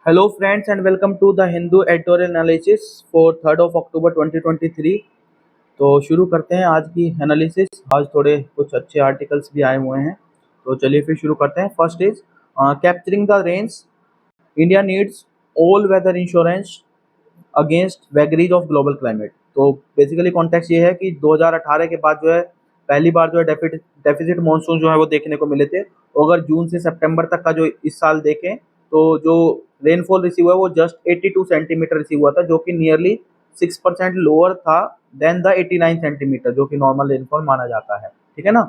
Hello friends and welcome to the Hindu editorial analysis for 3rd of October 2023। तो शुरू करते हैं आज की एनालिसिस। आज थोड़े कुछ अच्छे आर्टिकल्स भी आए हुए हैं, तो चलिए फिर शुरू करते हैं। First is capturing the range, India needs all weather insurance against vagaries of global climate. तो बेसिकली कॉन्टेक्स्ट ये है कि 2018 के बाद जो है पहली बार जो है डेफिसिट मॉनसून जो है वो देखने को मिले थे। अगर जून से सितंबर तक का जो इस साल देखें तो जो रेनफॉल रिसीव हुआ है वो जस्ट 82 सेंटीमीटर रिसीव हुआ था, जो कि नियरली 6% लोअर था देन द 89 सेंटीमीटर जो कि नॉर्मल रेनफॉल माना जाता है। ठीक है ना।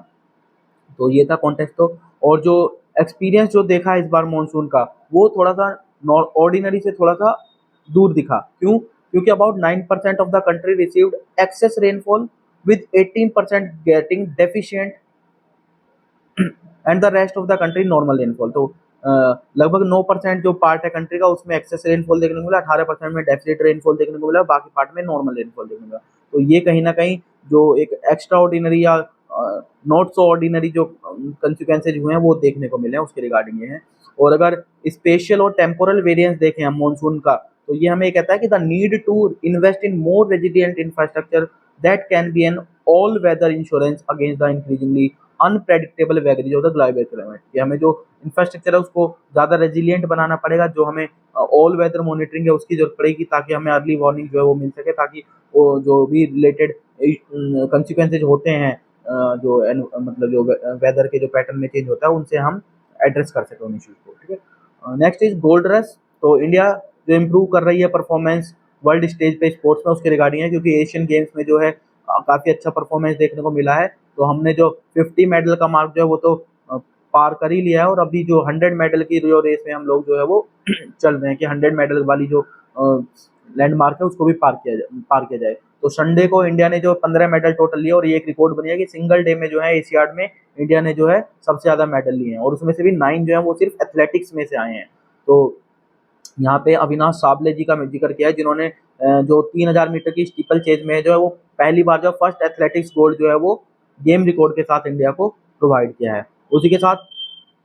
तो ये था कॉन्टेक्स्ट। तो और जो एक्सपीरियंस जो देखा इस बार मॉनसून का वो थोड़ा सा ऑर्डिनरी से थोड़ा सा दूर दिखा। क्यों? क्योंकि about 9% of the country received excess rainfall with 18% getting deficient and the rest of the country normal rainfall. तो लगभग 9% जो पार्ट है कंट्री का उसमें एक्सेस रेनफॉल देखने को मिला, 18% में डेफिसिट रेनफॉल देखने को मिला, बाकी पार्ट में नॉर्मल रेनफॉल देखने को मिला। तो ये कहीं ना कहीं जो एक एक्स्ट्रा ऑर्डिनरी या नॉट सो ऑर्डिनरी जो कंसिक्वेंसेज हुए हैं वो देखने को मिले हैं, उसके रिगार्डिंग ये है। और अगर स्पेशल और टेम्पोरल वेरिएंस देखें हम मॉनसून का, तो ये हमें कहता है कि the need to invest in more resilient infrastructure that can be an all weather insurance against the increasingly unpredictable vagaries of the global climate. कि हमें जो इंफ्रास्ट्रक्चर है उसको ज़्यादा रेजिलिएंट बनाना पड़ेगा, जो हमें ऑल वेदर मॉनिटरिंग है उसकी जरूरत पड़ेगी, ताकि हमें अर्ली वार्निंग जो है वो मिल सके, ताकि वो जो भी रिलेटेड कंसिक्वेंसेज होते हैं जो मतलब जो वेदर के जो पैटर्न में चेंज होता है उनसे हम एड्रेस कर सकें उन इश्यूज को। ठीक है। Next is gold rush. तो इंडिया जो इम्प्रूव कर रही है परफॉर्मेंस वर्ल्ड स्टेज पे स्पोर्ट्स में, उसके रिगार्डिंग है, क्योंकि एशियन गेम्स में जो है काफ़ी अच्छा परफॉर्मेंस देखने को मिला है। तो हमने जो 50 मेडल का मार्क जो है वो तो पार कर ही लिया है, और अभी जो 100 मेडल की जो रेस में हम लोग जो है वो चल रहे हैं कि 100 मेडल वाली जो लैंडमार्क है उसको भी पार किया जाए। तो संडे को इंडिया ने जो 15 मेडल टोटल लिए, और ये एक रिकॉर्ड बनी है कि सिंगल डे में जो है एशियाड में इंडिया ने जो है सबसे ज़्यादा मेडल लिए हैं, और उसमें से भी 9 जो है वो सिर्फ एथलेटिक्स में से आए हैं। तो यहाँ पे अविनाश साबले जी का मैं जिक्र किया है, जिन्होंने जो 3000 मीटर की स्टीपल चेज में जो है वो पहली बार जो फर्स्ट एथलेटिक्स गोल्ड जो है वो गेम रिकॉर्ड के साथ इंडिया को प्रोवाइड किया है। उसी के साथ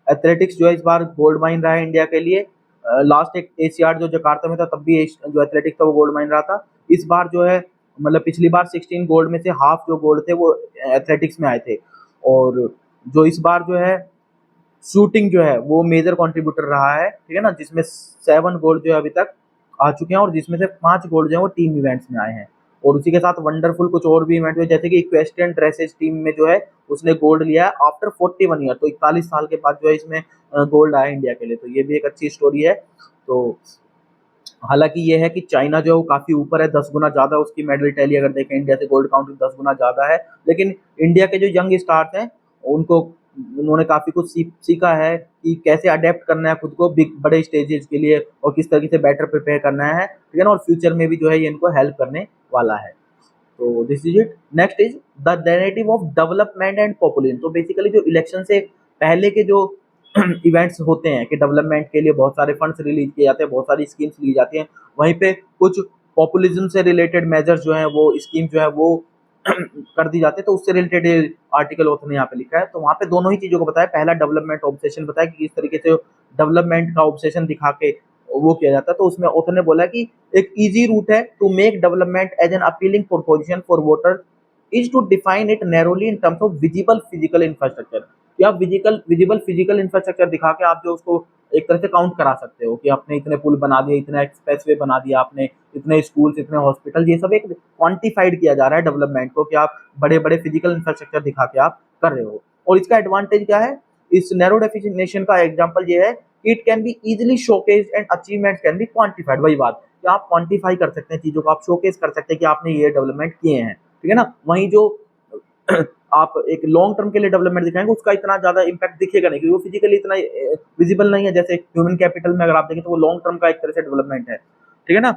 एथलेटिक्स जो है इस बार गोल्ड माइन रहा है इंडिया के लिए। लास्ट एक एशियाड जो जकार्ता में था तब भी जो एथलेटिक्स था वो गोल्ड माइन रहा था। इस बार जो है मतलब पिछली बार 16 गोल्ड में से हाफ जो गोल्ड थे वो एथलेटिक्स में आए थे, और जो इस बार जो है शूटिंग जो है वो मेजर कंट्रीब्यूटर रहा है। ठीक है ना, जिसमें 7 गोल्ड जो है अभी तक आ चुके हैं, और जिसमें से 5 गोल्ड जो है वो टीम इवेंट्स में आए हैं। और उसी के साथ वंडरफुल कुछ और भी इवेंट हुए, जैसे कि इक्वेस्ट्रियन ड्रेसेज टीम में जो है उसने गोल्ड लिया है आफ्टर 41 ईयर। तो 41 साल के बाद जो है इसमें गोल्ड आया इंडिया के लिए, तो ये भी एक अच्छी स्टोरी है। तो हालांकि ये है कि चाइना जो है वो काफ़ी ऊपर है, 10 गुना ज़्यादा उसकी मेडल टैली अगर देखें इंडिया से गोल्ड काउंटिंग 10 गुना ज़्यादा है। लेकिन इंडिया के जो यंग स्टार्स हैं उनको उन्होंने काफ़ी कुछ सीखा है कि कैसे अडेप्ट करना है खुद को बिग बड़े स्टेजेस के लिए, और किस तरीके से बेटर प्रिपेयर करना है। ठीक है ना, और फ्यूचर में भी जो है ये इनको हेल्प करने वाला है। तो this is it. Next is the narrative of development and population. तो बेसिकली जो इलेक्शन से पहले के जो इवेंट्स होते हैं कि डेवलपमेंट के लिए बहुत सारे फंड्स रिलीज किए जाते हैं, बहुत सारी स्कीम्स ली जाती हैं, वहीं पे कुछ पॉपुलिज्म से रिलेटेड मेजर्स जो हैं वो स्कीम जो है वो कर दी जाती है। तो उससे रिलेटेड आर्टिकल ऑथर ने यहाँ पे लिखा है। तो वहाँ पे दोनों ही चीज़ों को बताया, पहला डेवलपमेंट ऑब्सेशन बताया कि किस तरीके से डेवलपमेंट का ऑब्सेशन दिखा के वो किया जाता है। तो उसमें ऑथर ने बोला कि एक इजी रूट है to make development as an appealing proposition for voter is to define it narrowly in terms of visible physical infrastructure. कि आप विजिबल फिजिकल इंफ्रास्ट्रक्चर दिखा के आप जो उसको एक तरह से काउंट करा सकते हो कि आपने इतने पुल बना दिए, इतना एक्सप्रेसवे बना दिया आपने, इतने स्कूल्स, इतने हॉस्पिटल, ये सब एक क्वांटिफाइड किया जा रहा है डेवलपमेंट को, कि आप बड़े बड़े फिजिकल इंफ्रास्ट्रक्चर दिखा के आप कर रहे हो। और इसका एडवांटेज क्या है? इस नैरो डेफिनेशन का एग्जांपल ये है कि it can be easily showcased and achievement can be quantified. वही बात कि आप क्वांटिफाई कर सकते हैं चीजों को, आप शोकेस कर सकते हैं कि आपने ये डेवलपमेंट किए हैं। ठीक है ना। वहीं जो आप एक लॉन्ग टर्म के लिए डेवलपमेंट दिखाएंगे उसका इतना ज्यादा इम्पैक्ट दिखेगा नहीं, क्योंकि वो फिजिकली इतना विजिबल नहीं है। जैसे ह्यूमन कैपिटल में अगर आप देखें तो वो लॉन्ग टर्म का एक तरह से डेवलपमेंट है। ठीक है ना।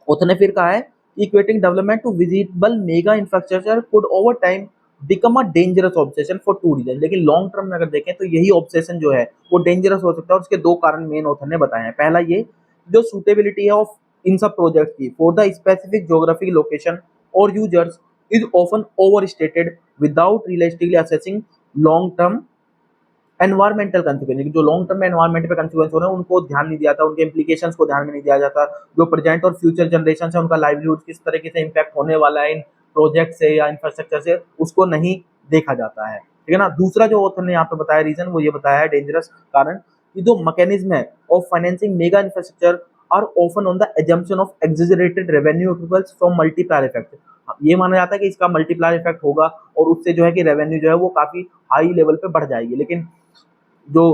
उसने फिर कहा है equating development to visible mega infrastructure could over time become a dangerous obsession for 2 reason. लेकिन लॉन्ग टर्म में अगर देखें तो यही ऑब्सेशन जो है वो डेंजरस हो सकता है, और उसके 2 कारण मेन ऑथर ने बताए हैं। पहला ये, जो सुटेबिलिटी है ऑफ इन सब प्रोजेक्ट की for the specific geographic location और users is often overstated without realistically assessing long term environmental consequence, जो लॉन्ग टर्म में एनवायरमेंट पे कंसिक्वेंस हो रहे हैं उनको ध्यान नहीं दिया जाता, उनके इम्प्लीकेशंस को ध्यान में नहीं दिया जाता। जो प्रेजेंट और फ्यूचर जनरेशन है उनका लाइवलीहुड किस तरीके से इम्पैक्ट होने वाला है इन प्रोजेक्ट से या इंफ्रास्ट्रक्चर से, उसको नहीं देखा जाता है, ठीक है ना। दूसरा जो ऑथर ने यहाँ पे बताया रीजन, वो ये बताया है डेंजरस कारण, कि जो मैकेनिज्म है of financing mega infrastructure are often on the assumption of exaggerated revenue equals from multiplier effect. ये माना जाता है कि इसका मल्टीप्लायर इफेक्ट होगा और उससे जो है कि रेवेन्यू जो है वो काफी हाई लेवल पे बढ़ जाएगी, लेकिन जो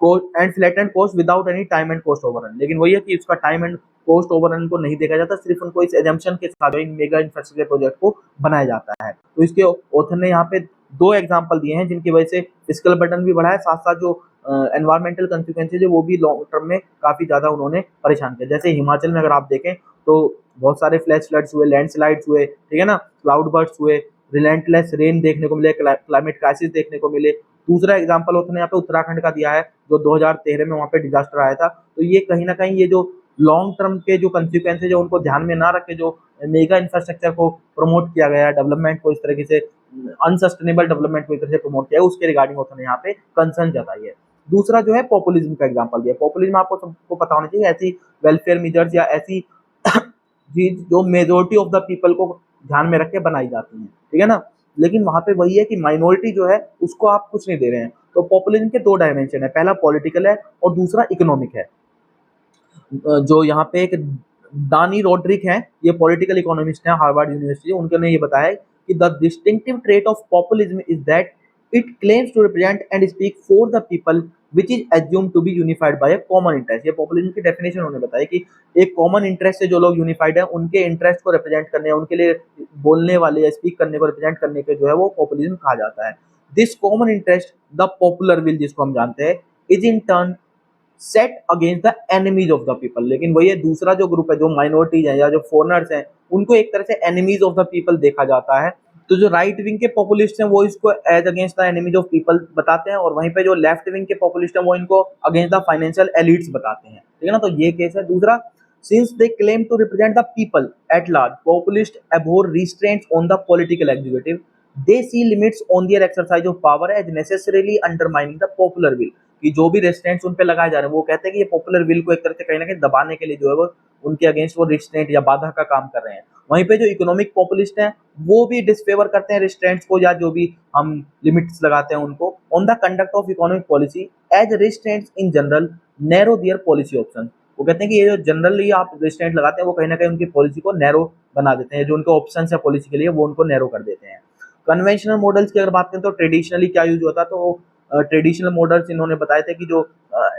cost and flattened cost without any time and cost overrun, लेकिन वही है कि उसका टाइम एंड कॉस्ट ओवररन को नहीं देखा जाता, सिर्फ उनको इस एजम्पशन के साथ मेगा इंफ्रास्ट्रक्चर प्रोजेक्ट को बनाया जाता है। तो इसके ऑथर ने यहाँ पे दो एग्जांपल दिए हैं जिनकी वजह से फिस्कल बर्डन भी बढ़ा है, साथ साथ जो एनवायरमेंटल कंसिक्वेंसेज है वो भी लॉन्ग टर्म में काफी ज्यादा उन्होंने परेशान किया। जैसे हिमाचल में अगर आप देखें तो बहुत सारे फ्लैश फ्लड्स हुए, लैंडस्लाइड्स हुए, ठीक है ना, क्लाउड बर्स्ट हुए, रिलेंटलेस रेन देखने को मिले, क्लाइमेट क्राइसिस देखने को मिले। दूसरा एग्जांपल उसने यहाँ पे उत्तराखंड का दिया है, जो 2013 में वहाँ पे डिजास्टर आया था। तो ये कहीं ना कहीं ये जो लॉन्ग टर्म के जो कंसिक्वेंसेज है उनको ध्यान में ना रखे जो मेगा इंफ्रास्ट्रक्चर को प्रमोट किया गया है, डेवलपमेंट को इस तरीके से, अनसस्टेनेबल डेवलपमेंट को इस तरह से प्रमोट किया है, उसके रिगार्डिंग उसने यहाँ पे कंसर्न जताई है। दूसरा जो है पॉपुलिज्म का एग्जाम्पल दिया। पॉपुलिज्म आपको सबको पता होना चाहिए, ऐसी वेलफेयर मेजर्स या ऐसी चीज जो मेजोरिटी ऑफ द पीपल को ध्यान में रख के बनाई जाती है, ठीक है ना, लेकिन वहां पे वही है कि माइनॉरिटी जो है उसको आप कुछ नहीं दे रहे हैं। तो पॉपुलिज्म के दो डायमेंशन है, पहला पॉलिटिकल है और दूसरा इकोनॉमिक है। जो यहाँ पे एक दानी रोड्रिक है, ये पॉलिटिकल इकोनॉमिस्ट है, हार्वर्ड यूनिवर्सिटी, उन्होंने ये बताया कि the distinctive trait of populism is that it claims to represent and speak for the people which is assume to be unified by a common interest. ये populism की definition उन्होंने बताया कि एक कॉमन इंटरेस्ट से जो लोग यूनिफाइड है उनके इंटरेस्ट को रिप्रेजेंट करने, उनके लिए बोलने वाले या स्पीक करने को रिप्रेजेंट करने के जो है वो पॉपुलिज्म कहा जाता है। This common interest the popular will, जिसको हम जानते हैं, is in turn set against the enemies of the people. लेकिन वही दूसरा जो ग्रुप है, जो माइनॉरिटीज है या जो फॉरनर्स हैं, उनको एक तरह से एनिमीज ऑफ द पीपल देखा जाता है। तो जो राइट विंग के पॉपुलिस्ट हैं वो इसको as against the enemies of people बताते हैं, और वहीं पे जो लेफ्ट विंग के पॉपुलिस्ट हैं वो इनको अगेंस्ट द फाइनेंशियल एलिट्स बताते हैं, ठीक है ना। तो ये केस है। दूसरा, since they claim to represent the people at large, populist abhor restraints on the political executive, they see limits on their exercise of power as necessarily undermining the popular will। कि जो भी रेस्ट्रेंट्स उन पे लगाए जा रहे हैं वो कहते हैं कि ये पॉपुलर विल को एक तरह से कहीं ना कहीं दबाने के लिए जो है वो उनके अगेंस्ट वो रिस्ट्रेंट या बाधा का काम कर रहे हैं। वहीं पे जो इकोनॉमिक पॉपुलिस्ट हैं वो भी डिसफेवर करते हैं रिस्ट्रेंट्स को, या जो भी हम लिमिट्स लगाते हैं उनको, on the conduct of economic policy as restraints in general narrow their policy option. वो कहते हैं कि ये जो जनरली आप रिस्ट्रेंट लगाते हैं वो कहीं ना कहीं उनकी पॉलिसी को नैरो बना देते हैं, जो उनके ऑप्शन है पॉलिसी के लिए वो उनको नैरो कर देते हैं। कन्वेंशनल मॉडल्स की अगर बात करें तो ट्रेडिशनली क्या यूज होता है, तो ट्रेडिशनल मॉडल्स इन्होंने बताए थे कि जो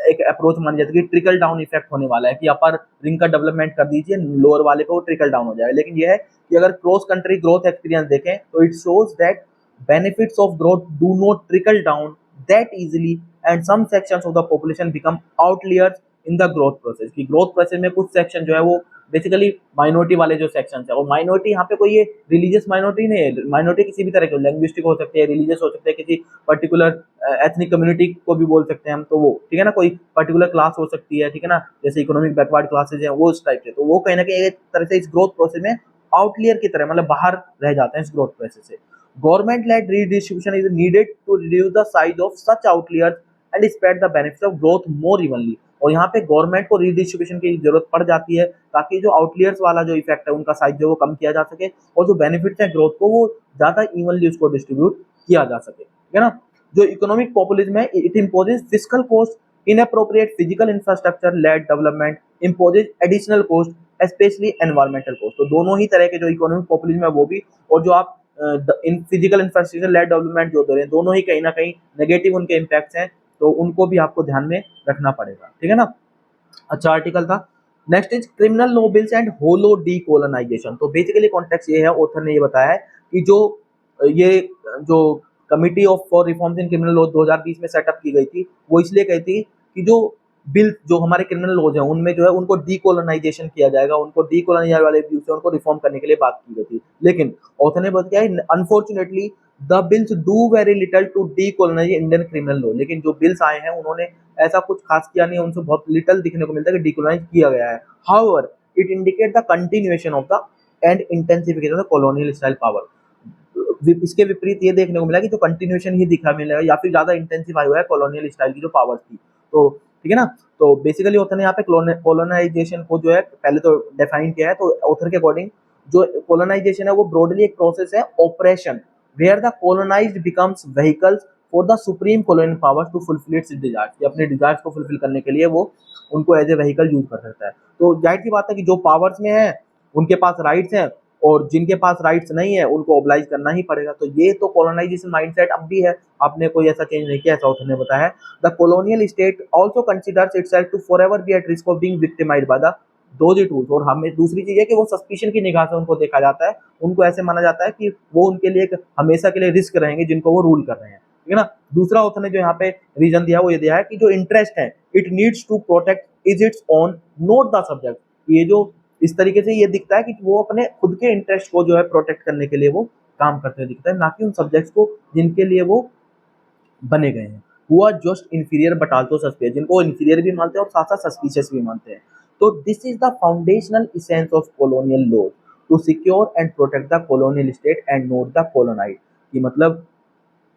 एक अप्रोच मानी जाती है कि ट्रिकल डाउन इफेक्ट होने वाला है, कि अपर रिंग का डेवलपमेंट कर दीजिए, लोअर वाले पे वो ट्रिकल डाउन हो जाएगा। लेकिन ये है कि अगर क्रॉस कंट्री ग्रोथ एक्सपीरियंस देखें तो it shows that benefits of growth do not trickle down that easily and some sections of the population become outliers in the growth process। कि growth process में कुछ सेक्शन जो है वो basically minority वाले जो सेक्शन है, और माइनॉरिटी यहाँ पे कोई ये रिलीजियस माइनॉरिटी नहीं है, माइनॉरिटी किसी भी तरह की, लैंग्विस्टिक हो सकते हैं, रिलीजियस हो सकते हैं, किसी पर्टिकुलर एथनिक कम्युनिटी को भी बोल सकते हैं हम, तो वो ठीक है ना, कोई पर्टिकुलर क्लास हो सकती है, ठीक है ना, जैसे इकोनॉमिक बैकवर्ड क्लासेज हैं वो उस टाइप के, तो वो कहीं ना कहीं एक तरह से इस ग्रोथ प्रोसेस में आउटलियर की तरह मतलब बाहर रह जाते हैं इस ग्रोथ प्रोसेस से। Government-led redistribution is needed to reduce the size of such outliers and spread the benefits of growth more evenly। और यहाँ पे गवर्नमेंट को रीडिस्ट्रीब्यूशन की जरूरत पड़ जाती है ताकि जो आउटलियर्स वाला जो इफेक्ट है उनका साइज जो वो कम किया जा सके, और जो बेनिफिट्स है ग्रोथ को वो ज्यादा इवनली उसको डिस्ट्रीब्यूट किया जा सके, ठीक है ना। जो इकोनॉमिक पॉपुलिज्म है, it imposes fiscal cost, inappropriate physical infrastructure lead development imposes additional cost, specially environmental cost. तो दोनों ही तरह के जो इकोनॉमिक पॉपुलिज्म है वो भी, और जो आप in physical infrastructure lead development जो दे रहे हैं, दोनों ही कहीं ना कहीं नेगेटिव उनके इम्पैक्ट्स हैं, तो उनको भी आपको ध्यान में रखना पड़ेगा, ठीक है ना। अच्छा आर्टिकल था। Next is criminal law bills and hollow decolonisation. तो बेसिकली कॉन्टेक्स्ट ये है, ऑथर ने ये बताया है कि जो ये जो committee of for reforms in criminal law 2020 में सेटअप की गई थी, वो इसलिए कही थी कि जो बिल जो हमारे क्रिमिनल लॉज हैं उनमें जो है उनको डीकोलोनाइजेशन किया जाएगा, उनको डीकोलोनाइज वाले व्यू से उनको रिफॉर्म करने के लिए बात की गई थी। लेकिन ऑथर ने बताया unfortunately the bills do very little to decolonise Indian criminal law. लेकिन जो बिल्स आए हैं उन्होंने ऐसा कुछ खास किया नहीं, उनसे बहुत लिटल दिखने को मिलता है कि डीकोलोनाइज किया गया है। However it indicate the continuation of the end intensification of the colonial style power. इसके विपरीत ये देखने को मिला कि जो कंटिन्यूएशन ही दिखा मिला या फिर ज्यादा इंटेंसिफाई हुआ है कॉलोनियल स्टाइल की जो पावर्स थी। तो ठीक है ना, तो बेसिकली ऑथर ने यहाँ पे कॉलोनाइजेशन को जो है पहले तो डिफाइन किया है। तो ऑथर के अकॉर्डिंग जो कॉलोनाइजेशन है वो ब्रॉडली एक प्रोसेस है operation where the colonised becomes vehicles for the supreme colonial powers to fulfil its desires. अपने डिजायर्स को फुलफिल करने के लिए वो उनको एज ए व्हीकल यूज कर सकता है। तो जाहिर सी बात है कि जो पावर्स में है उनके पास राइट्स हैं और जिनके पास राइट्स नहीं है उनको ओब्लाइज करना ही पड़ेगा। तो ये तो कॉलोनाइजेशन माइंडसेट अब भी है, आपने कोई ऐसा चेंज नहीं किया, ऐसा ऑथर ने बताया। The colonial state also considers itself to forever be at risk of being victimised by the those it rules. और हमें दूसरी चीज है कि वो सस्पिशन की निगाह से उनको देखा जाता है, उनको ऐसे माना जाता है कि वो उनके लिए एक हमेशा के लिए रिस्क रहेंगे जिनको वो रूल कर रहे हैं। ठीक है ना। दूसरा ऑथर ने जो यहाँ पे रीजन दिया वो ये दिया है कि जो इंटरेस्ट है it needs to protect is its own not the subject. ये जो इस तरीके से ये दिखता है कि वो अपने खुद के इंटरेस्ट को जो है प्रोटेक्ट करने के लिए वो काम करते हुए दिखता है, ना कि उन सब्जेक्ट्स को जिनके लिए वो बने गए हैं। Who are just inferior but also suspicious, जिनको इंफीरियर भी मानते हैं और साथ साथ सस्पिशियस भी मानते हैं। तो this is the foundational essence of colonial law to secure and protect the colonial state and not the colonised. कि मतलब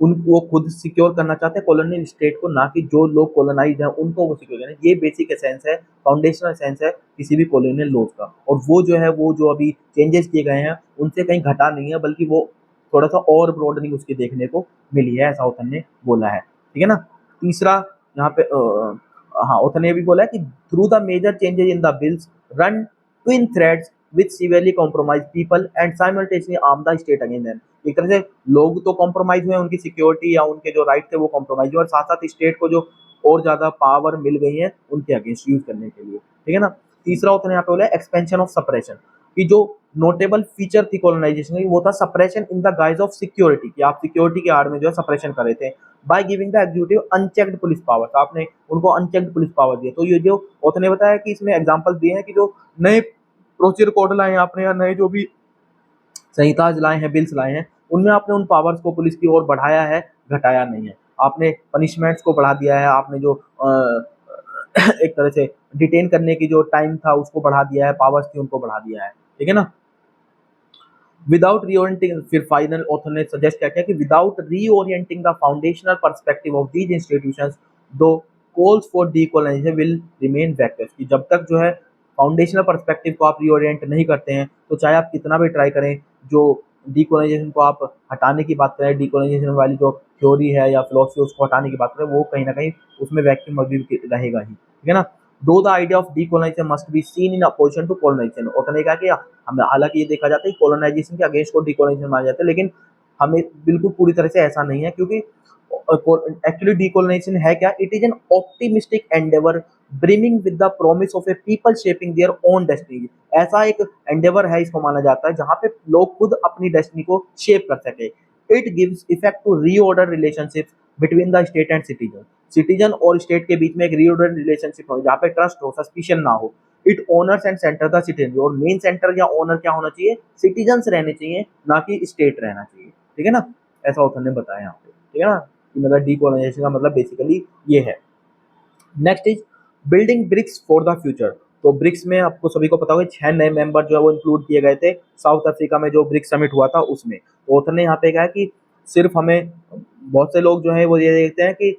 उन वो खुद सिक्योर करना चाहते हैं कॉलोनियल स्टेट को, ना कि जो लोग कॉलोनाइज हैं उनको वो सिक्योर करें। ये बेसिक एसेंस है, फाउंडेशनल एसेंस है किसी भी कॉलोनियल लॉज का। और वो जो है वो जो अभी चेंजेस किए गए हैं उनसे कहीं घटा नहीं है, बल्कि वो थोड़ा सा और ब्रॉडनिंग उसकी देखने को मिली है, ऐसा ऑथर ने बोला है। ठीक है ना। तीसरा यहाँ पे हाँ ऑथर ने ये भी बोला है कि through the major changes in the bills run twin threads which severely compromise people and simultaneously arm the state against them. एक तरह से लोग तो कॉम्प्रोमाइज हुए, उनकी सिक्योरिटी या उनके जो राइट थे वो कॉम्प्रोमाइज हुए, और साथ साथ स्टेट को जो और ज्यादा पावर मिल गई है उनके अगेंस्ट यूज करने के लिए। ठीक है ना। तीसरा ऑथर ने यहाँ पे बोला एक्सपेंशन ऑफ सप्रेशन, कि जो नोटेबल फीचर थी कॉलोनाइजेशन की वो था suppression in the guys of security, कि आप सिक्योरिटी के आड़ में जो है सप्रेशन कर रहे थे by giving the executive unchecked police power. आपने उनको अनचेक्ड पुलिस पावर दिए। तो ये जो ऑथर ने बताया कि इसमें एग्जांपल दिए हैं कि जो नए प्रोसीजर कोड लाए हैं आपने या नए जो भी संहिताज लाए हैं, बिल्स लाए हैं, उनमें आपने उन पावर्स को पुलिस की ओर बढ़ाया है, घटाया नहीं है। आपने पनिशमेंट्स को बढ़ा दिया है, आपने जो एक तरह से डिटेन करने की जो टाइम था उसको बढ़ा दिया है, पावर्स थी उनको बढ़ा दिया है। ठीक है ना। विदाउट रीओरिएंटिंग, फिर फाइनल ऑथर ने सजेस्ट क्या किया कि without reorienting the foundational perspective of these institutions दो calls for decolonisation will remain vacuous. कि जब तक जो है फाउंडेशनल पर्सपेक्टिव को आप रीओरिएंट नहीं करते हैं तो चाहे आप कितना भी ट्राई करें, जो डीकोलोनाइजेशन को आप हटाने की बात करें, डीकोलोनाइजेशन वाली जो थ्योरी है या फिलोसफी उसको हटाने की बात करें, वो कहीं ना कहीं उसमें वैक्यूम अभी भी रहेगा ही। ठीक है ना। Though the idea of decolonisation must be seen in opposition to colonisation. Author ने कहा कि हमें हालांकि ये देखा जाता है कि कोलोनाइजेशन के अगेंस्ट को डीकोलोनाइजेशन माना जाता है, लेकिन हमें बिल्कुल पूरी तरह से ऐसा नहीं है, क्योंकि एक्चुअली डीकोलोनाइजेशन है क्या, it is an optimistic Endeavour brimming with the promise of A people shaping their own destiny. ऐसा एक एंडेवर है, इसको माना जाता है जहां पे लोग खुद अपनी डेस्टिनी को शेप कर सके। It gives effect to reorder relationships between the state and citizen. Citizen और स्टेट के बीच में एक रीऑर्डर रिलेशनशिप हो जहाँ पे ट्रस्ट हो, सस्पिशन ना हो। It owners and centre the citizen, और मेन सेंटर या ओनर क्या होना चाहिए, सिटीजन्स रहने चाहिए, ना कि स्टेट रहना चाहिए। ठीक है ना। ऐसा ऑथर ने बताया यहाँ पे। ठीक है ना, कि मतलब डीकोलोनाइजेशन का मतलब बेसिकली ये है। Next is building BRICS for the future. तो ब्रिक्स में आपको सभी को पता होगा 6 नए मेंबर जो है वो इंक्लूड किए गए थे साउथ अफ्रीका में जो ब्रिक्स समिट हुआ था उसमें। तो ऑथर ने यहाँ पे कहा कि सिर्फ हमें, बहुत से लोग जो है वो ये देखते हैं कि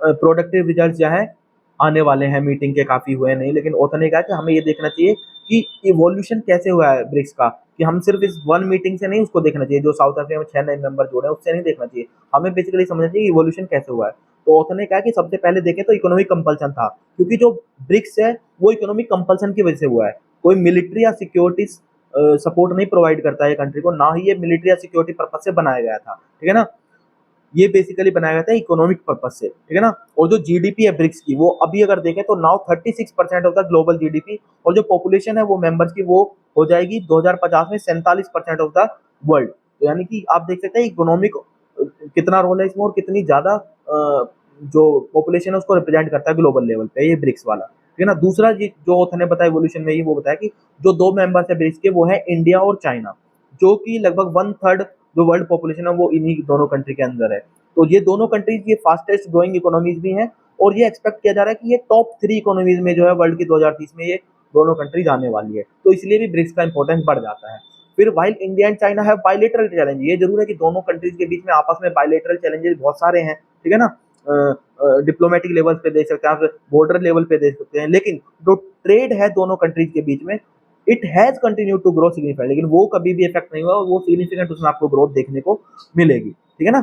प्रोडक्टिव रिजल्ट जो है आने वाले हैं, मीटिंग के काफी हुए नहीं, लेकिन ऑथर ने कहा कि हमें ये देखना चाहिए कि इवोल्यूशन कैसे हुआ है ब्रिक्स का, कि हम सिर्फ इस वन मीटिंग से नहीं उसको देखना चाहिए, जो साउथ अफ्रीका में 6 नए मेंबर जोड़े हैं उससे नहीं देखना चाहिए, हमें बेसिकली समझना चाहिए इवोल्यूशन कैसे हुआ है। तो ऑथर ने कहा कि सबसे पहले देखें तो इकोनॉमिक कंपल्सन था, क्योंकि जो ब्रिक्स है वो इकोनॉमिक कंपल्सन की वजह से हुआ है। कोई मिलिट्री या सिक्योरिटी सपोर्ट नहीं प्रोवाइड करता है कंट्री को, ना ही ये मिलिट्री या सिक्योरिटी पर्पज से बनाया गया था। ठीक है ना। ये बेसिकली बनाया गया था इकोनॉमिक पर्पज से। ठीक है ना। और जो जीडीपी है ब्रिक्स की, वो अभी अगर देखें तो now 36% of the global GDP, और जो पॉपुलेशन है वो मेंबर्स की वो हो जाएगी 2050 में 47% ऑफ द वर्ल्ड। तो यानी कि आप देख सकते हैं इकोनॉमिक कितना रोल है इसमें, और कितनी ज्यादा जो पॉपुलेशन है उसको रिप्रेजेंट करता है ग्लोबल लेवल पे ये ब्रिक्स वाला। ठीक है ना। दूसरा जो ऑथर ने बताया इवोल्यूशन में, ये वो बताया कि जो 2 मेंबर्स है ब्रिक्स के वो है इंडिया और चाइना, जो कि लगभग 1/3 जो वर्ल्ड पॉपुलेशन है वो इन्हीं दोनों कंट्री के अंदर है। तो ये दोनों कंट्रीज ये फास्टेस्ट ग्रोइंग इकोनॉमीज भी हैं, और ये एक्सपेक्ट किया जा रहा है कि ये टॉप 3 इकोनॉमीज में जो है वर्ल्ड की 2030 में ये दोनों कंट्रीज आने वाली है। तो इसलिए भी ब्रिक्स का इंपॉर्टेंस बढ़ जाता है। फिर while India and China have bilateral challenge, ये जरूर है कि दोनों कंट्रीज के बीच में आपस में बायलैटरल चैलेंजेस बहुत सारे हैं, ठीक है ना, डिप्लोमेटिक लेवल पे देख सकते हैं आप, बॉर्डर लेवल पे देख सकते हैं, लेकिन जो ट्रेड है दोनों कंट्रीज के बीच में it has continue to grow significant, लेकिन वो कभी भी इफेक्ट नहीं हुआ, वो सिग्निफिकेंट उसमें आपको ग्रोथ देखने को मिलेगी, ठीक है ना।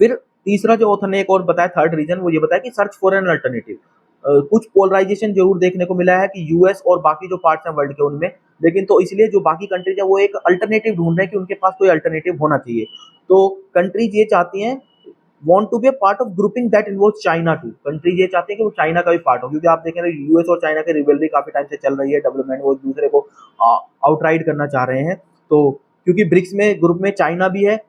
फिर तीसरा जो ऑथर ने एक और बताया, थर्ड रीजन, वो ये बताया कि सर्च फॉर एन अल्टरनेटिव। कुछ पोलराइजेशन जरूर देखने को मिला है कि यूएस और बाकी जो पार्ट्स हैं वर्ल्ड के उनमें, लेकिन तो इसलिए जो बाकी कंट्रीज है वो एक अल्टरनेटिव ढूंढ रहे हैं कि उनके पास कोई अल्टरनेटिव होना चाहिए। तो कंट्रीज ये चाहती हैं want to be a part of grouping that involves China too, countries ये चाहती है कि वो चाइना का भी पार्ट हो, क्योंकि आप देखें तो यूएस और चाइना की रिवलरी काफी टाइम से चल रही है, डेवलपमेंट, वो एक दूसरे को आउटराइड करना चाह रहे हैं। तो क्योंकि ब्रिक्स में ग्रुप में चाइना भी है,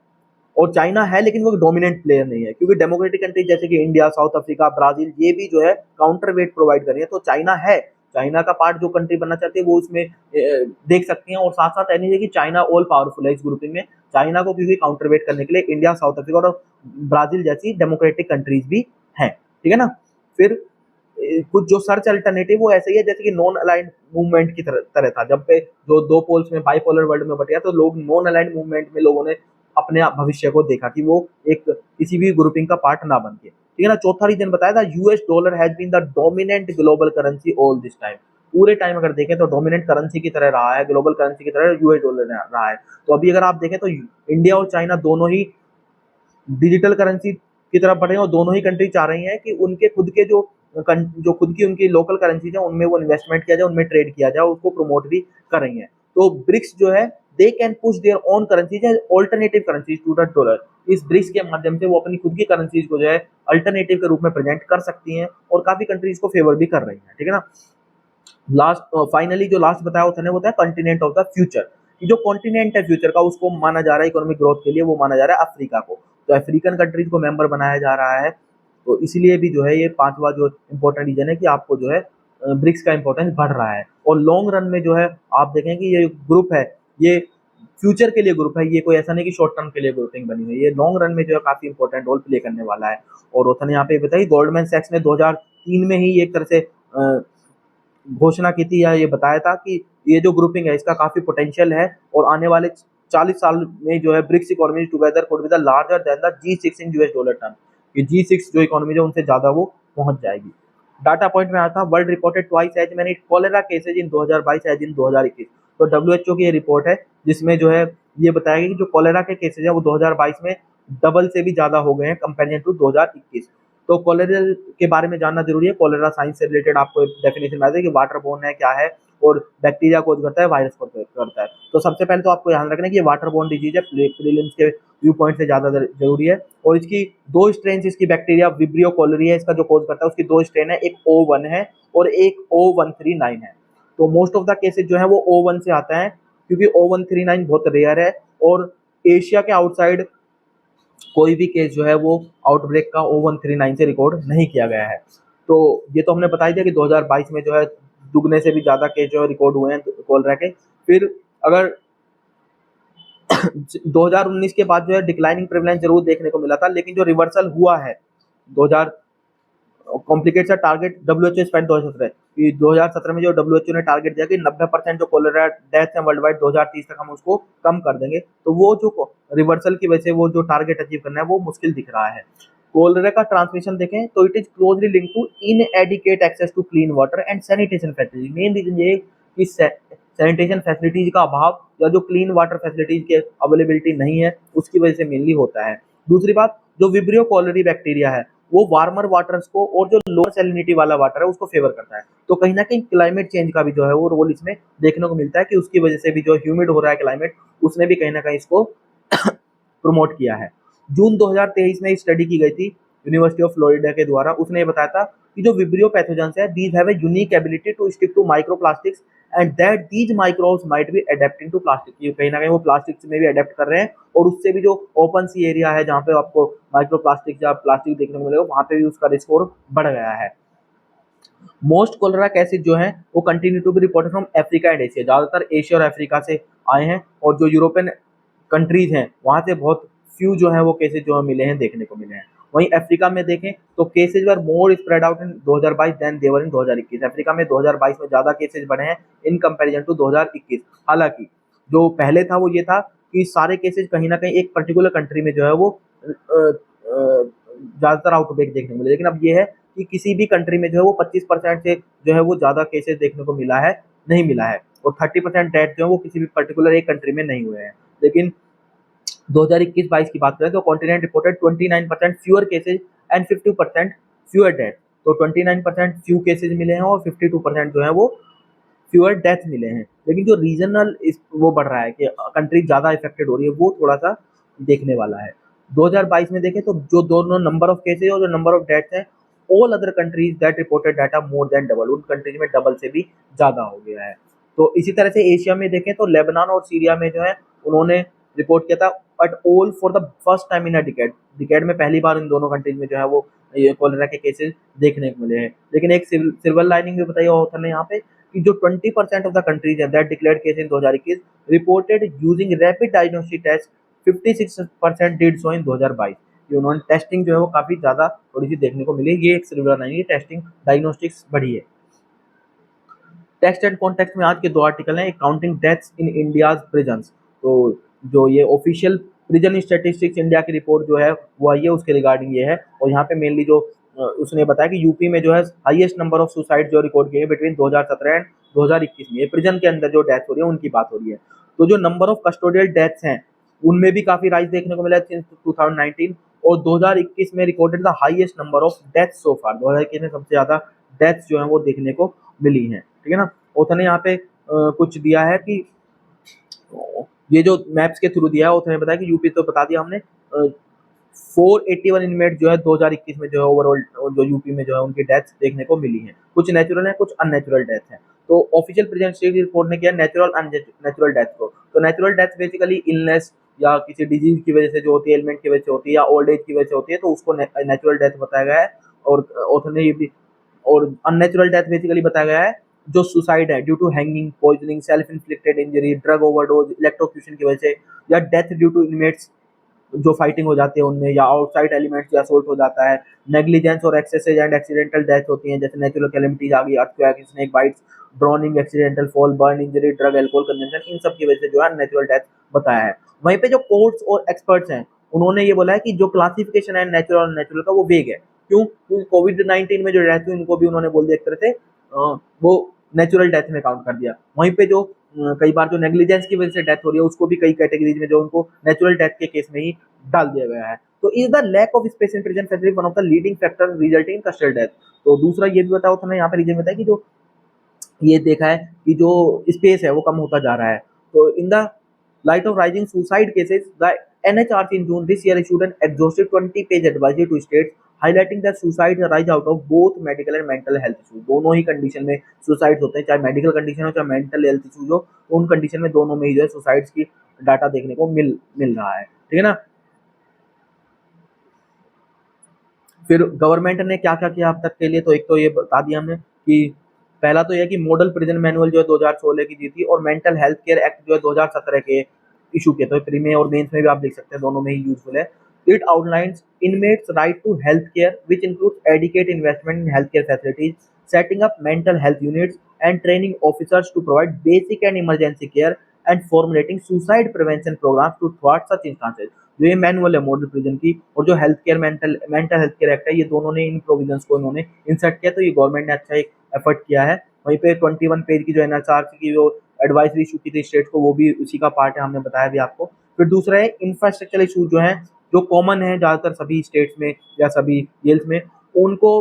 और चाइना है लेकिन वो डोमिनेंट प्लेयर नहीं है, क्योंकि डेमोक्रेटिक कंट्रीज जैसे कि इंडिया, साउथ अफ्रीका, ब्राजील, ये भी जो है काउंटर वेट प्रोवाइड कर रही है, तो चाइना है, चाइना का पार्ट जो कंट्री बनना चाहती है वो उसमें देख सकती हैं। और साथ साथ नहीं है कि चाइना ऑल पावरफुल है इस ग्रुपिंग में, चाइना को क्योंकि काउंटर वेट करने के लिए इंडिया, साउथ अफ्रीका और ब्राजील जैसी डेमोक्रेटिक कंट्रीज भी हैं, ठीक है ना। फिर कुछ जो सर्च अल्टरनेटिव वो ऐसे ही है जैसे कि नॉन अलाइंड मूवमेंट की तरह था, जब पे जो दो पोल्स में बाइपोलर वर्ल्ड में बट गया, तो लोग नॉन अलाइंड मूवमेंट में लोगों ने अपने भविष्य को देखा कि वो एक किसी भी ग्रुपिंग का पार्ट ना बन के, ठीक है ना। चौथा रीजन बताया था, US dollar has been the dominant global currency all this time, पूरे टाइम अगर देखें तो डोमिनेंट करेंसी की तरह रहा है, ग्लोबल करेंसी की तरह यूएस डॉलर रहा है। तो अभी अगर आप देखें तो इंडिया और चाइना दोनों ही डिजिटल करेंसी की तरफ बढ़े, और दोनों ही कंट्री चाह रही हैं कि उनके खुद के जो खुद की उनकी लोकल करेंसीज है उनमें वो इन्वेस्टमेंट किया जाए, उनमें ट्रेड किया जाए, उसको प्रमोट भी कर रही हैं। तो ब्रिक्स जो है they can push their own currencies as alternative currencies to the dollar, इस ब्रिक्स के माध्यम से वो अपनी खुद की करेंसीज को जो है अल्टरनेटिव के रूप में प्रेजेंट कर सकती हैं, और काफी कंट्रीज को फेवर भी कर रही हैं, ठीक है ना। लास्ट फाइनली जो लास्ट बताया उसने बताया कंटिनेंट ऑफ द फ्यूचर, कि जो कॉन्टिनेंट है फ्यूचर का उसको माना जा रहा है इकोनॉमिक ग्रोथ के लिए, वो माना जा रहा है अफ्रीका को, तो अफ्रीकन कंट्रीज को मेंबर बनाया जा रहा है। तो इसलिए भी जो है ये पांचवा जो इंपॉर्टेंट रीजन है कि आपको जो है ब्रिक्स का इंपॉर्टेंस बढ़ रहा है, और लॉन्ग रन में जो है आप देखें कि ये ग्रुप है ये फ्यूचर के लिए ग्रुप है, ये कोई ऐसा नहीं कि शॉर्ट टर्म के लिए ग्रुपिंग बनी हुई है, ये लॉन्ग रन में जो है काफी इंपॉर्टेंट रोल प्ले करने वाला है। और रोथन यहाँ पे बताइए गोल्डमैन सैक्स ने 2003 में ही एक तरह से घोषणा की थी, या ये बताया था कि ये जो ग्रुपिंग है इसका काफी पोटेंशियल है, और आने वाले 40 साल में जो है BRICS economy together could be the larger than the G6 in US dollar term, ये G6 जो इकोनॉमी है उनसे ज्यादा वो पहुंच जाएगी। डाटा पॉइंट में आया था world reported twice as many cholera cases in 2022 as in 2021, तो डब्ल्यूएचओ की ये रिपोर्ट है जिसमें जो है ये बताया गया कि जो कॉलेरा के केसेज है वो 2022 में डबल से भी ज्यादा हो गए हैं कंपेरिजन टू 2021। तो कॉलेरा के बारे में जानना जरूरी है, कॉलेरा साइंस से रिलेटेड आपको डेफिनेशन में आता है कि वाटर बोर्न है क्या है, और बैक्टीरिया कोज करता है, वायरस कोज करता है। तो सबसे पहले तो आपको ध्यान रखना है कि ये वाटर बोर्न डिजीज है, प्रीलिम्स के व्यू पॉइंट से ज्यादा जरूरी है। और इसकी दो स्ट्रेन इसकी बैक्टीरिया विब्रियो कॉलरी है, इसका जो कोज करता है उसकी दो स्ट्रेन है, एक O1 है और एक O139 है। तो मोस्ट ऑफ द केसेज जो है वो O1 से आता है, क्योंकि O139 बहुत रेयर है, और एशिया के आउटसाइड कोई भी केस जो है वो आउटब्रेक का O139 से रिकॉर्ड नहीं किया गया है। तो ये तो हमने बता दिया कि 2022 में जो है दुगने से भी ज्यादा केस जो है रिकॉर्ड हुए हैं कॉलरा के। फिर अगर 2019 के बाद जो है डिक्लाइनिंग प्रेवलेंस जरूर देखने को मिला था, लेकिन जो रिवर्सल हुआ है 2000 कॉम्प्लिकेट सा टारगेट डब्ल्यूएचओ स्पेंड 2017 में जो डब्ल्यूएचओ ने टारगेट दिया कि 90% जो कोलेरा डेथ है वर्ल्ड वाइड 2030 तक हम उसको कम कर देंगे, तो वो जो रिवर्सल की वजह से वो जो टारगेट अचीव करना है वो मुश्किल दिख रहा है। कोलेरा का ट्रांसमिशन देखें तो it is closely link to inadequate access to clean water and sanitation facility. Main reason ये कि सैनिटेशन फैसिलिटीज का अभाव या जो क्लीन वाटर फैसिलिटीज के अवेलेबिलिटी नहीं है उसकी वजह से मेनली होता है। दूसरी बात, जो विब्रियो कॉलरी बैक्टीरिया है वो वार्मर वाटर्स को और जो लोअर सैलिनिटी वाला वाटर है उसको फेवर करता है। तो कहीं ना कहीं क्लाइमेट चेंज का भी जो है वो रोल इसमें देखने को मिलता है कि उसकी वजह से भी जो ह्यूमिड हो रहा है क्लाइमेट, उसने भी कहीं ना कहीं इसको प्रमोट किया है। जून 2023 में स्टडी की गई थी यूनिवर्सिटी ऑफ फ्लोरिडा के द्वारा, उसने ये बताया था कि जो विब्रियो पैथोजेंस है these have a unique ability to stick to microplastics and that these microbes might be adapting to plastic, कहीं ना कहीं वो प्लास्टिक में भी अडेप्ट कर रहे हैं, और उससे भी जो ओपन सी एरिया है जहाँ पे आपको माइक्रोप्लास्टिक या प्लास्टिक देखने को मिलेगा वहाँ पे भी उसका स्कोर बढ़ गया है। मोस्ट कोलेरा केसेज जो है वो continue to be reported from Africa and Asia, ज्यादातर एशिया और अफ्रीका से आए हैं, और जो यूरोपियन कंट्रीज हैं वहाँ से बहुत फ्यू जो है वो केसेज जो है मिले हैं, देखने को मिले हैं। वहीं अफ्रीका में देखें तो cases were more spread out in 2022 than they were in 2021। Africa में 2022 में ज्यादा केसेज बढ़े हैं इन कंपैरिजन टू 2021। हालांकि जो पहले था वो ये था कि सारे केसेस कहीं ना कहीं एक पर्टिकुलर कंट्री में जो है वो ज़्यादातर आउटब्रेक देखने को मिले, लेकिन अब ये है कि किसी भी कंट्री में जो है वो 25% से जो है वो ज़्यादा केसेस देखने को मिला है, नहीं मिला है, और 30% डेथ जो है वो किसी भी पर्टिकुलर एक कंट्री में नहीं हुए हैं। लेकिन 2021-22 की बात करें तो continent reported 29% fewer cases and 50% fewer death. तो 29% फ्यू केसेज मिले हैं और 52% जो है वो फ्यूअर डेथ मिले हैं। लेकिन जो रीजनल वो बढ़ रहा है कि कंट्री ज़्यादा इफेक्टेड हो रही है, वो थोड़ा सा देखने वाला है। 2022 में देखें तो जो दोनों नंबर ऑफ केसेज और जो नंबर ऑफ डेथ्स हैं, all other countries that reported data more than double, उन कंट्रीज में डबल से भी ज़्यादा हो गया है। तो इसी तरह से एशिया में देखें तो लेबनान और सीरिया में जो है उन्होंने रिपोर्ट किया था, but all for the first time in a decade, decade में पहली बार इन दोनों कंट्रीज में जो है वो ये कोलेरा के केसेस देखने को मिले हैं। लेकिन एक सिल्वर लाइनिंग भी बताई ऑथर ने यहाँ पे कि जो 20% ऑफ द कंट्रीज है that declared case in 2021 reported using rapid diagnostic test, 56% did so in 2022। ये उन्होंने टेस्टिंग जो है वो काफी ज्यादा थोड़ी सी देखने को मिली, ये एक सिल्वर लाइनिंग है, टेस्टिंग डायग्नोस्टिक्स बढ़ी है। टेक्स्ट एंड कॉन्टेक्स्ट में आज के दो आर्टिकल हैं, counting deaths in India's prisons. तो जो ये ऑफिशियल प्रिजन स्टैटिस्टिक्स इंडिया की रिपोर्ट जो है वो आई है, उसके रिगार्डिंग ये है। और यहाँ पे मेनली जो उसने बताया कि यूपी में जो है हाईएस्ट नंबर ऑफ सुसाइड जो रिकॉर्ड किए हैं बिटवीन 2017 एंड 2021 में, ये प्रिजन के अंदर जो डेथ हो रही है उनकी बात हो रही है। तो जो नंबर ऑफ कस्टोडियल डेथ्स हैं उनमें भी काफी राइज देखने को मिला है सिंस 2019, और 2021 में recorded the highest number of deaths so far. 2021 में सबसे ज्यादा डेथ्स जो है वो देखने को मिली हैं, ठीक है ना। ऑथर ने यहाँ पे कुछ दिया है कि ये जो मैप्स के थ्रू दिया है, ऑथर ने बताया कि यूपी तो बता दिया हमने, 481 इनमेट जो है 2021 में जो है ओवरऑल जो यूपी में जो है उनकी डेथ्स देखने को मिली हैं। कुछ नेचुरल है, कुछ अननेचुरल डेथ है। तो ऑफिशियल प्रेजेंट स्टेट रिपोर्ट ने किया नेचुरल अननेचुरल डेथ को। तो नेचुरल डेथ बेसिकली इलनेस या किसी डिजीज की वजह से जो होती है, एलिमेंट की वजह से होती है, या ओल्ड एज की वजह से होती है, तो उसको नेचुरल डेथ बताया गया है। और ऑथर ने ये भी, और अननेचुरल डेथ बेसिकली बताया गया है जो सुसाइड है due to hanging, poisoning, self inflicted injury, drug overdose, electrocution की वजह से, या डेथ ड्यू टू इनमेट्स जो फाइटिंग हो जाती है उनमें, या आउटसाइड एलिमेंट्स या असोल्ट हो जाता है। नेग्लिजेंस और एक्सेसेज एंड एक्सीडेंटल डेथ होती हैं, जैसे नेचुरल कैलेमिटीज आ गई, earthquake, snake bites, drowning, accidental fall, burn injury, drug alcohol consumption, इन सब की वजह से जो है नेचुरल डेथ बताया है। वहीं पे जो कोर्ट्स और एक्सपर्ट्स हैं उन्होंने ये बोला है कि जो क्लासिफिकेशन है नेचुरल और नेचुरल का वो वेग है। क्यों? क्योंकि कोविड-19 में जो डेथ हुई उनको भी उन्होंने बोल दिया एक तरह से वो नेचुरल डेथ में काउंट कर दिया। वहीं पे जो कई बार जो नेग्लिजेंस की वजह से डेथ हो रही है उसको भी कई कैटेगरीज में जो उनको नेचुरल डेथ के केस में ही डाल दिया गया है। तो is the lack of space in prison facility one of the leading factor resulting in custody death. तो दूसरा ये भी बताया था यहाँ पे रीजन बताया कि जो ये देखा है कि जो स्पेस है वो कम होता जा रहा है। तो in the light of rising suicide cases, the NHRC in June this year issued an exhaustive 20-page advisory to states highlighting that suicides arise out of both medical and mental health issues। दोनों ही condition में suicides होते हैं, चाहे medical condition हो चाहे mental health issues हो, तो उन कंडीशन में दोनों में ही जो है सुसाइड्स की डाटा देखने को मिल रहा है, ठीक है ना। फिर गवर्नमेंट ने क्या क्या किया अब तक के लिए, तो एक तो ये बता दिया हमने कि पहला तो यह कि मॉडल प्रिजन मैनुअल जो है 2016 की दी थी, और मेंटल हेल्थ केयर एक्ट जो है 2017 के इशू किए। तो प्री में और मेंस में भी आप देख सकते हैं, दोनों में ही यूजफुल है। It outlines inmates right to health care which includes adequate investment in health care facilities, setting up mental health units and training officers to provide basic and emergency care and formulating suicide prevention programme to थ्वाट such instances. जो ये manual है model prison की और जो health care mental health care act है, ये दोनों ने इन प्रोविजंस को इन्होंने इंसर्ट किया। तो ये गवर्नमेंट ने अच्छा एक एफर्ट किया है। वहीं पे 21 पेज की जो एनएचआरसी की जो एडवाइजरी इशू की थी स्टेट को, वो भी उसी का पार्ट है, हमने बताया भी आपको। फिर दूसरा है इंफ्रास्ट्रक्चर इशू जो है, जो कॉमन है ज़्यादातर सभी स्टेट्स में या सभी जेल्स में, उनको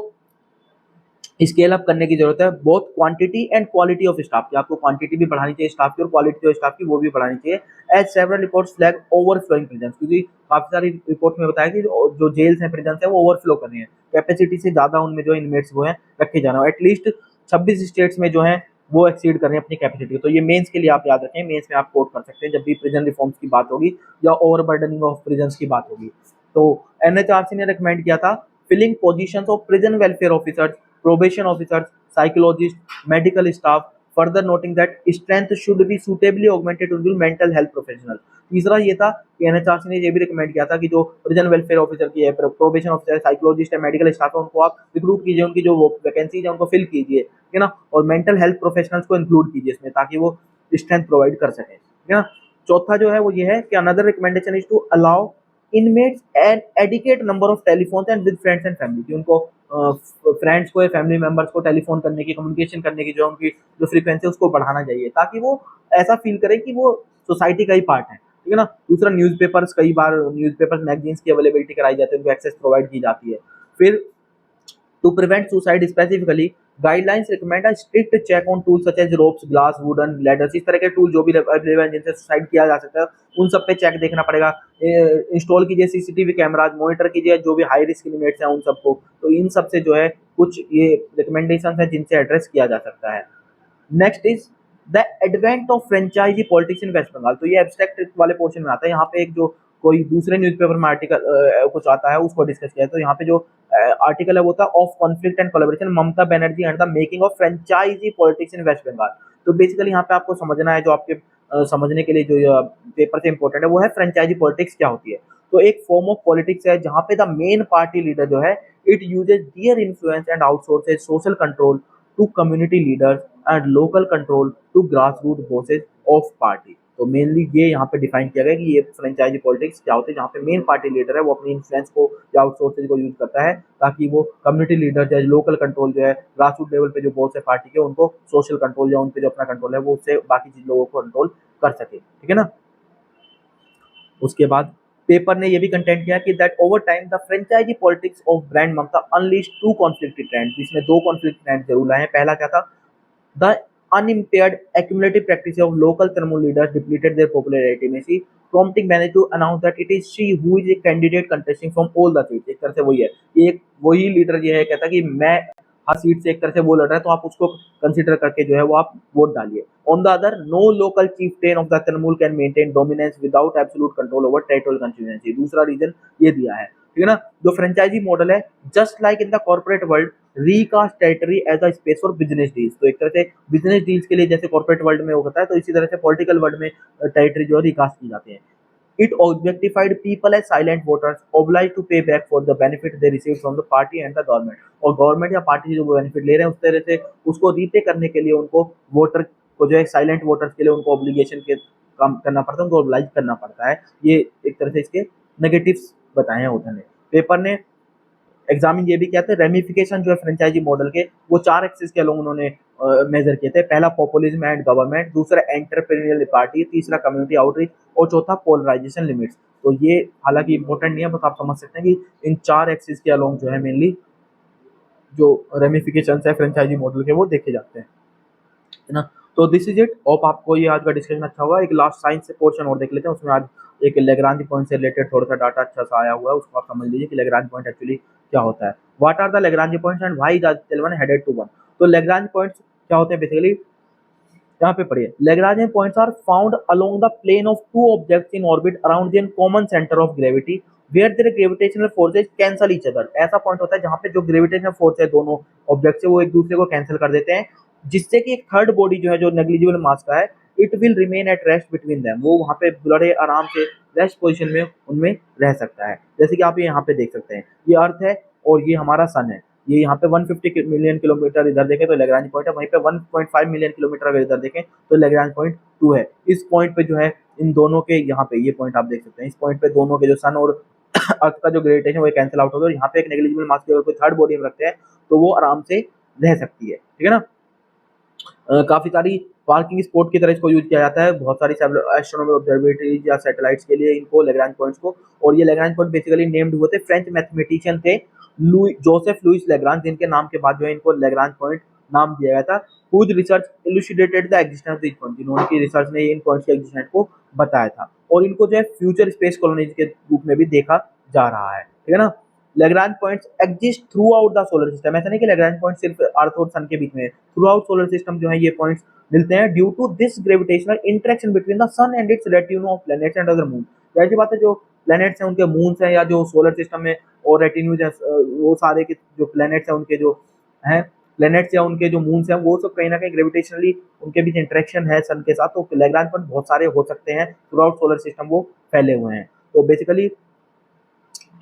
स्केल अप करने की जरूरत है, both quantity and quality of staff की। आपको क्वांटिटी भी बढ़ानी चाहिए स्टाफ की और क्वालिटी जो स्टाफ की वो भी बढ़ानी चाहिए। As several reports flag overflowing prisons, क्योंकि काफी सारी रिपोर्ट में बताया कि जो जेल्स हैं, प्रिजन्स हैं, वो ओवरफ्लो कर रही हैं, कैपेसिटी से ज्यादा उनमें जो इनमेट्स वो हैं रखे जाना। एटलीस्ट 26 स्टेट्स में जो है वो एक्सीड कर रहे हैं अपनी कैपेसिटी। तो ये मेंस के लिए आप याद रखें, मेंस में आप कोट कर सकते हैं जब भी प्रिजन रिफॉर्म्स की बात होगी या ओवरबर्डनिंग ऑफ प्रिजन्स की बात होगी। तो एनएचआरसी ने रिकमेंड किया था filling positions of prison welfare officers, probation officers, psychologists, medical staff, further noting that strength should be suitably augmented to the mental health professional। तीसरा ये था कि एनएचआरसी ने ये भी रिकमेंड किया था कि जो प्रिजन वेलफेयर ऑफिसर की है, प्रोबेशन ऑफिसर, साइकोलॉजिस्ट है, मेडिकल स्टाफ है, उनको आप रिक्रूट कीजिए, उनकी जो वैकेंसीज है उनको फिल कीजिए, ठीक है ना। और मेंटल हेल्थ प्रोफेशनल्स को इंक्लूड कीजिए इसमें, ताकि वो स्ट्रेंथ प्रोवाइड कर सकें, ठीक है ना। चौथा जो है वो ये है कि another recommendation is to allow inmates an adequate number of telephone and with friends and family, कि उनको फ्रेंड्स को या फैमिली मेंबर्स को टेलीफोन करने की, कम्युनिकेशन करने की जो उनकी जो फ्रीक्वेंसी है उसको बढ़ाना चाहिए, ताकि वो ऐसा फील करें कि वो सोसाइटी का ही पार्ट है, ठीक है ना। दूसरा, न्यूज़पेपर्स, कई बार न्यूज़पेपर्स मैगजीन्स की अवेलेबिलिटी कराई जाती है, उनको एक्सेस प्रोवाइड की जाती है। फिर to prevent suicide specifically, guidelines recommend a strict check on tools such as ropes, glass, wooden ladders, इस तरह के टूल जो भी अवेलेबल हैं जिनसे सुसाइड किया जा सकता है, उन सब पे चेक देखना पड़ेगा। इंस्टॉल कीजिए सीसीटीवी कैमराज, मॉनिटर कीजिए जो भी हाई रिस्क इनमेट्स हैं उन सबको। तो इन सब से जो है कुछ ये रिकमेंडेशन है जिनसे एड्रेस किया जा सकता है। Next is the advent of franchise politics in West Bengal. तो ये एब्स्ट्रैक्ट वाले पोर्शन में आता है। यहाँ पे एक जो कोई दूसरे न्यूज़पेपर में आर्टिकल कुछ आता है उसको डिस्कस किया है। तो यहाँ पे जो आर्टिकल है वो था of conflict and collaboration Mamata Banerjee and the making of franchise politics in West Bengal. तो बेसिकली यहाँ पे आपको समझना है, जो आपके समझने के लिए जो पेपर से इंपॉर्टेंट है वो है फ्रेंचाइजी पॉलिटिक्स क्या होती है। तो एक फॉर्म ऑफ पॉलिटिक्स है जहाँ पे द मेन पार्टी लीडर जो है it uses their influence and outsources social control to community leaders and local control to grass root bosses of party. तो मेनली ये यहाँ पे डिफाइन किया गया कि ये फ्रेंचाइजी पॉलिटिक्स क्या होती है, जहाँ पे मेन पार्टी लीडर है वो अपनी इन्फ्लुएंस को या आउटसोर्सेज को यूज करता है ताकि वो कम्युनिटी लीडर जो है, लोकल कंट्रोल जो है, ग्रास रूट लेवल पे जो बॉस है पार्टी के, उनको सोशल कंट्रोल या उन पे जो अपना कंट्रोल है वो उससे बाकी चीज लोगों को कंट्रोल कर सके, ठीक है ना। उसके बाद पेपर ने ये भी कंटेंट किया कि that over time the franchise politics of brand Mamata unleash to conflicted trend, जिसमें दो कॉन्फ्लिक्ट ट्रेंड जरूर आए हैं। पहला क्या था, the unimpaired accumulative practice of local Trinamool leaders depleted their popular legitimacy, prompting Banerjee to announce that it is she who is a candidate contesting from all the seats। एक तरह से वही है, एक वही लीडर ये है कहता कि मैं हर सीट से एक तरह से वो लड़ रहा है, तो आप उसको कंसिडर करके जो है वो आप वोट डालिए। On the other, no local chieftain of the Trinamool can maintain dominance without absolute control over territorial constituency। दूसरा रीजन ये दिया है, ठीक है ना। जो फ्रेंचाइजी मॉडल है, just like in the corporate world, recast territory as a space for business deals. तो एक तरह से बिजनेस डील्स के लिए जैसे कॉर्पोरेट वर्ल्ड में वो होता है, तो इसी तरह से पॉलिटिकल वर्ल्ड में टेरिटरी जो है रिकास्ट की जाती है। It objectified people as silent voters obliged to pay back for the benefit they receive from the party and the government. और गवर्नमेंट या पार्टी से जो बेनिफिट ले रहे हैं उस तरह से उसको रीपे करने के लिए उनको वोटर को जो है साइलेंट वोटर्स के लिए उनको ऑब्लिगेशन के काम करना पड़ता है, उनको ऑब्लाइज करना पड़ता है। ये एक तरह से इसके नेगेटिव्स बताए हैं उधर ने। पेपर ने एग्जामिन ये भी किया था, रेमिफिकेशन जो है फ्रेंचाइजी मॉडल के वो 4 एक्सिस के लोग उन्होंने मेजर किए थे। पहला पॉपुलिज्म एंड गवर्नमेंट, दूसरा एंटरप्रेन्योरियल पार्टी, तीसरा कम्युनिटी आउटरीच और चौथा पोलराइजेशन लिमिट्स। तो ये हालांकि इंपॉर्टेंट नहीं है, बस आप समझ सकते हैं कि इन 4 एक्सिस के अलोंग जो है मेनली जो रेमिफिकेशन है फ्रेंचाइजी मॉडल के वो देखे जाते हैं, है ना। तो दिस इज इट। होप आपको ये आज का डिस्कशन अच्छा हुआ। एक लास्ट साइंस से पोर्शन और देख लेते हैं, उसमें आज एक लेग्रांज पॉइंट से रिलेटेड थोड़ा सा डाटा अच्छा सा आया हुआ है, उसको आप समझ लीजिए कि लेग्रांज पॉइंट एक्चुअली क्या होता है। What are the Lagrange points and why is one headed to one. तो लेग्रांज पॉइंट्स क्या होते हैं बेसिकली, यहाँ पे पढ़िए। Lagrange points are found along the plane of two objects in orbit around their common centre of gravity where their gravitational forces cancel each other. ऐसा point होता है जहाँ पे जो ग्रेविटेशनल फोर्स है दोनों ऑब्जेक्ट से वो एक दूसरे को कैंसिल कर देते हैं, जिससे कि एक थर्ड बॉडी जो है जो नेग्लिजिबल मास का है it will remain at rest between them. वो वहाँ पे बड़े आराम से रेस्ट पोजीशन में उनमें रह सकता है। जैसे कि आप ये यहाँ पे देख सकते हैं, ये अर्थ है और ये हमारा सन है। ये यहाँ पे 150 मिलियन किलोमीटर इधर देखें तो लेग्रांज पॉइंट है, वहीं पे 1.5 मिलियन किलोमीटर अगर इधर देखें तो लेग्रांज पॉइंट 2 है। इस पॉइंट पे जो है इन दोनों के यहाँ पे ये पॉइंट आप देख सकते हैं, इस पॉइंट पे दोनों के जो सन और अर्थ का जो ग्रेविटेशन वो कैंसिल आउट होगा और यहाँ पे एक नेग्लिजिबल मास की अगर कोई थर्ड बॉडी में रखते हैं तो वो आराम से रह सकती है, ठीक है ना। काफी सारी पार्किंग स्पॉट की तरह इसको यूज किया जाता है, बहुत सारी एस्ट्रोनॉमी ऑब्जर्वेटरीज या सैटेलाइट्स के लिए इनको लेग्रांज पॉइंट्स को। और ये लेग्रांज पॉइंट बेसिकली नेम्ड हुए थे फ्रेंच मैथमेटिशियन थे जोसेफ लुइस लेग्रांज, जिनके नाम के बाद जो है इनको लेग्रांज पॉइंट नाम दिया गया था। Whose research elucidated the existence of this point, जिन्होंने की रिसर्च ने इन पॉइंट्स के एग्जिस्टेंस को बताया था। और इनको जो है फ्यूचर स्पेस कॉलोनीज के रूप में भी देखा जा रहा है, ठीक है ना। Lagrange points exist through out the solar system. ऐसा नहीं कि लेग्रांज पॉइंट सिर्फ अर्थ और सन के बीच में है, थ्रू आउट सोलर सिस्टम जो है ये पॉइंट्स मिलते हैं due to this gravitational interaction between the sun and its retinue of planets and other moon. जाहिर बात है जो प्लैनेट्स हैं उनके मून्स हैं या जो सोलर सिस्टम में और रेटिन्यूज हैं वो सारे के जो प्लैनेट्स हैं उनके जो हैं प्लैनेट्स या उनके जो मून्स हैं वो सब कहीं ना कहीं ग्रेविटेशनली उनके बीच इंटरेक्शन है सन के साथ। तो लेग्रांज पॉइंट बहुत सारे हो सकते हैं, थ्रू आउट सोलर सिस्टम वो फैले हुए हैं। तो बेसिकली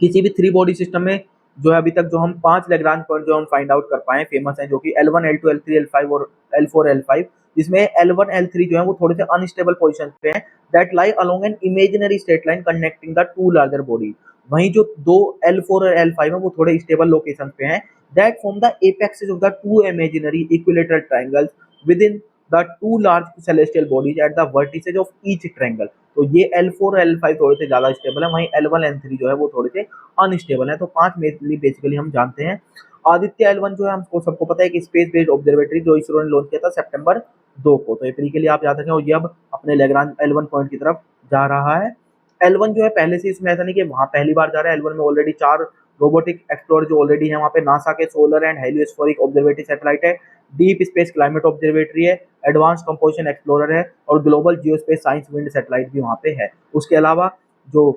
किसी भी 3 बॉडी सिस्टम में जो है अभी तक जो हम 5 लेग्रांज पॉइंट जो हम फाइंड आउट कर पाए फेमस हैं, जो कि L1, L2, L3, L5 और L4, L5, जिसमें L1 L3 जो है वो थोड़े से अनस्टेबल पोजीशन पे हैं, that lie along an imaginary straight line connecting the two larger body. वहीं जो दो L4 और L5 है वो थोड़े स्टेबल लोकेशन पे हैं, that form the apexes of the two imaginary equilateral triangles within the two large celestial bodies at the vertices of each triangle. तो ये L4 और L5 थोड़े से ज्यादा स्टेबल है, वहीं L1 L3 जो है वो थोड़े से अनस्टेबल है। तो पांच मेनली बेसिकली हम जानते हैं। आदित्य L1 जो है हमको सबको पता है कि स्पेस बेस्ड ऑब्जर्वेटरी जो इसरो ने लॉन्च किया था सितंबर 2 को, तो अप्रैल के लिए आप याद रखें, और ये अब अपने लैग्रांज L1 पॉइंट की तरफ जा रहा है। L1 जो है पहले से इसमें ऐसा नहीं कि वहां पहली बार जा रहा है, L1 में ऑलरेडी 4 रोबोटिक एक्सप्लोरर जो ऑलरेडी है वहां पे नासा के सोलर एंड हेलियोस्फेरिक ऑब्जर्वेटरी सैटेलाइट है, डीप स्पेस क्लाइमेट ऑब्जर्वेटरी है, एडवांस कंपोजिशन एक्सप्लोरर है और ग्लोबल जियोस्पेस साइंस विंड सैटेलाइट भी वहां पे है। उसके अलावा जो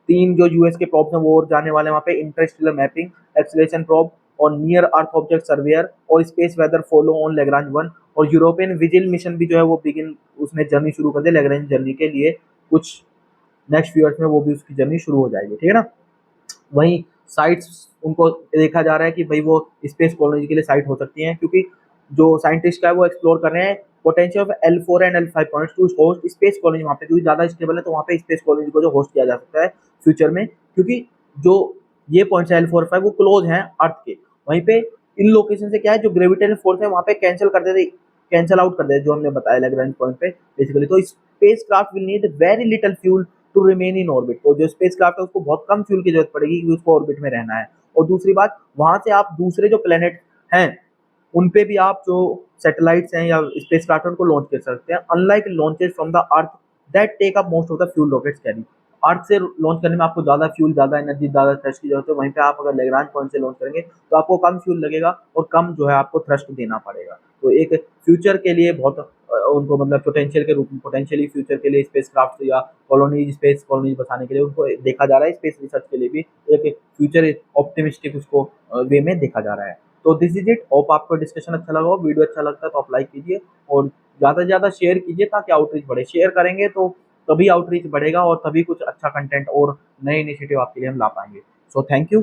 तीन जो यूएस के प्रोब्स हैं वो और जाने वाले वहां पे इंटरस्टेलर मैपिंग, एक्सेलरेशन प्रोब और नियर अर्थ ऑब्जेक्ट सर्वेयर और space weather follow on Lagrange 1 और यूरोपियन विजिल मिशन भी जो है वो बिगिन उसने जर्नी शुरू कर दी लैग्रांज जर्नी के लिए, कुछ नेक्स्ट फ्यू ईयर्स में वो भी उसकी जर्नी शुरू हो जाएगी, ठीक है ना। वहीं साइट्स उनको देखा जा रहा है कि भाई वो स्पेस कॉलोनी के लिए साइट हो सकती हैं, क्योंकि जो साइंटिस्ट का है वो एक्सप्लोर कर रहे हैं potential of L4 and L5 points to host space colony वहाँ पे, क्योंकि ज़्यादा स्टेबल है तो वहाँ पे स्पेस कॉलोनी को जो होस्ट किया जा सकता है फ्यूचर में, क्योंकि जो ये पॉइंट्स है L4 5 वो क्लोज हैं अर्थ के। वहीं पे इन लोकेशन से क्या है जो ग्रेविटेशनल फोर्स है वहाँ पे कैंसिल आउट कर देते, जो हमने बताया लैग्रेंज पॉइंट पे बेसिकली। तो spacecraft will need very little fuel to remain in orbit. तो जो स्पेस क्राफ्ट है उसको बहुत कम फ्यूल की जरूरत पड़ेगी क्योंकि उसको ऑर्बिट में रहना है। और दूसरी बात, वहां से आप दूसरे जो प्लेनेट हैं उन पे भी आप जो सैटेलाइट्स हैं या स्पेस क्राफ्ट उनको लॉन्च कर सकते हैं, unlike launches from the earth that take up most of the fuel rockets carry. Earth से लॉन्च करने में आपको ज़्यादा फ्यूल, ज़्यादा एनर्जी, ज़्यादा थ्रस्ट की जरूरत है, वहीं पे आप अगर लैग्रांज पॉइंट से लॉन्च करेंगे तो आपको कम फ्यूल लगेगा और कम जो है आपको थ्रस्ट देना पड़ेगा। तो एक फ्यूचर के लिए बहुत उनको मतलब पोटेंशियल के रूप में, पोटेंशियली फ्यूचर के लिए स्पेस क्राफ्ट या कॉलोनीज, स्पेस कॉलोनीज बसाने के लिए उनको देखा जा रहा है, स्पेस रिसर्च के लिए भी एक फ्यूचर ऑप्टिमिस्टिक उसको वे में देखा जा रहा है। तो दिस इज इट। होप आपको डिस्कशन अच्छा लगा हो, वीडियो अच्छा लगता है तो आप लाइक कीजिए और ज़्यादा से ज़्यादा शेयर कीजिए ताकि आउटरीच बढ़े। शेयर करेंगे तो तभी आउटरीच बढ़ेगा और तभी कुछ अच्छा कंटेंट और नए इनिशिएटिव आपके लिए हम ला पाएंगे। So thank you.